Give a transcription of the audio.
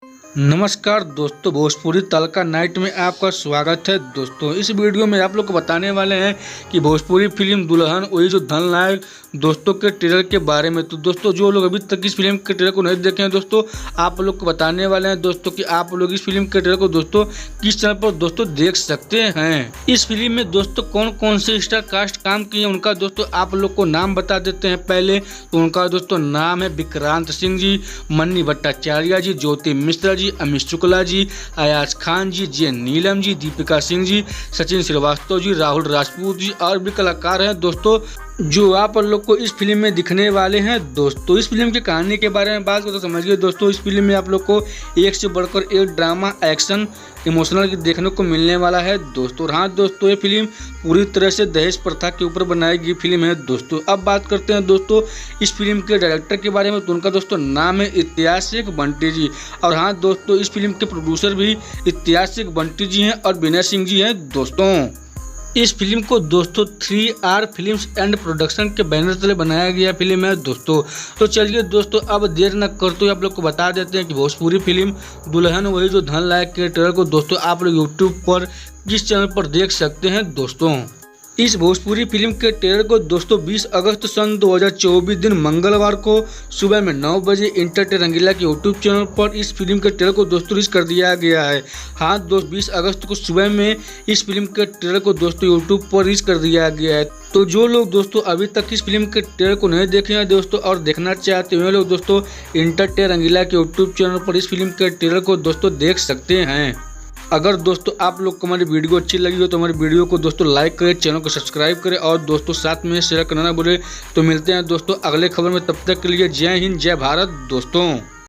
नमस्कार दोस्तों, भोजपुरी तड़का नाइट में आपका स्वागत है। दोस्तों इस वीडियो में आप लोग को बताने वाले हैं कि भोजपुरी फिल्म दुल्हन वही जो धनलायक दोस्तों के ट्रेलर के बारे में। तो दोस्तों जो लोग अभी तक इस फिल्म के ट्रेलर को नहीं देखे हैं दोस्तों, आप लोग को बताने वाले हैं दोस्तों कि आप लोग इस फिल्म के ट्रेलर को दोस्तों किस चैनल पर दोस्तों देख सकते हैं। इस फिल्म में दोस्तों कौन कौन से स्टार कास्ट काम किए उनका दोस्तों आप लोग को नाम बता देते हैं। पहले तो उनका दोस्तों नाम है विक्रांत सिंह जी, मन्नी भट्टाचार्य जी, ज्योति मिश्रा जी, अमित शुक्ला जी, अयाज खान जी, जे नीलम जी, दीपिका सिंह जी, सचिन श्रीवास्तव जी, राहुल राजपूत जी और भी कलाकार हैं दोस्तों जो आप लोग को इस फिल्म में दिखने वाले हैं। दोस्तों इस फिल्म की कहानी के बारे में बात करें तो समझिए दोस्तों, इस फिल्म में आप लोग को एक से बढ़कर एक ड्रामा, एक्शन, इमोशनल देखने को मिलने वाला है दोस्तों। हाँ दोस्तों, ये फिल्म पूरी तरह से दहेज प्रथा के ऊपर बनाई गई फिल्म है दोस्तों। अब बात करते हैं दोस्तों इस फिल्म के डायरेक्टर के बारे में। तो उनका दोस्तों नाम है इतिहासिक बंटी जी। और हाँ दोस्तों, इस फिल्म के प्रोड्यूसर भी इतिहासिक बंटी जी हैं और विनय सिंह जी हैं दोस्तों। इस फिल्म को दोस्तों 3R फिल्म्स एंड प्रोडक्शन के बैनर तले बनाया गया फिल्म है दोस्तों। तो चलिए दोस्तों अब देर न करते हुए आप लोग को बता देते हैं कि भोजपुरी फिल्म दुल्हन वही जो धनलायक के ट्रेलर को दोस्तों आप लोग यूट्यूब पर किस चैनल पर देख सकते हैं दोस्तों। इस भोजपुरी फिल्म के ट्रेलर को दोस्तों 20 अगस्त सन 2024 दिन मंगलवार को सुबह में 9 बजे इंटरटेन रंगीला के यूट्यूब चैनल पर इस फिल्म के ट्रेलर को दोस्तों रिलीज कर दिया गया है। हाँ दोस्त, 20 अगस्त को सुबह में इस फिल्म के ट्रेलर को दोस्तों यूट्यूब पर रिलीज कर दिया गया है। तो जो लोग दोस्तों अभी तक इस फिल्म के ट्रेलर को नहीं देखे हैं दोस्तों और देखना चाहते हैं वे लोग दोस्तों इंटरटेन रंगीला के यूट्यूब चैनल पर इस फिल्म के ट्रेलर को दोस्तों देख सकते हैं। अगर दोस्तों आप लोग को हमारी वीडियो अच्छी लगी हो तो हमारी वीडियो को दोस्तों लाइक करें, चैनल को सब्सक्राइब करें और दोस्तों साथ में शेयर करना ना भूलें। तो मिलते हैं दोस्तों अगले खबर में, तब तक के लिए जय हिंद, जय भारत दोस्तों।